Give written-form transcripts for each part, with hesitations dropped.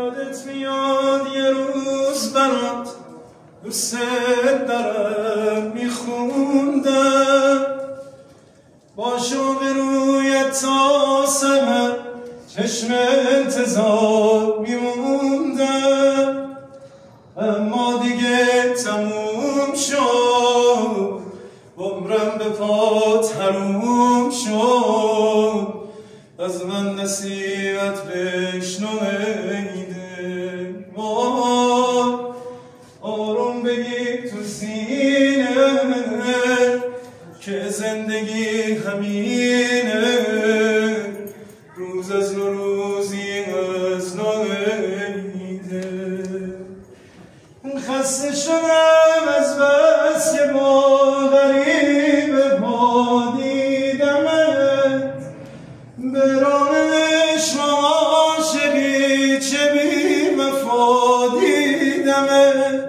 یادت میاد یه روز برات دوست دارم میخوندم، با شوق رویت تا سحر چشم انتظار میموندم، اما دیگه تموم شد، عمرم به پات حروم شد، از من نصیحت بشنویده. آروم بگیر تو سینه که زندگی همینه، روز از روزی از نویده. خسته شدم از بس که با غریب پا دیدمت، به راه عشق عاشقی چه بی وفا دیدمت،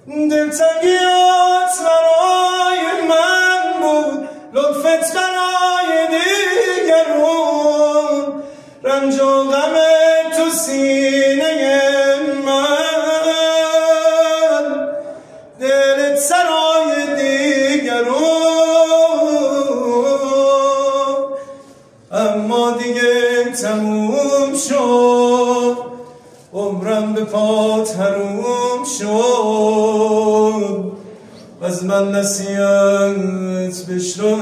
دلتنگیات برای من بود، لطفت برای دیگرون، رنج و غم تو سینه من، دلت سرای دیگرون، اما دیگه تموم شد، عمرم به پات حروم شد، از من نصیحت بشنو.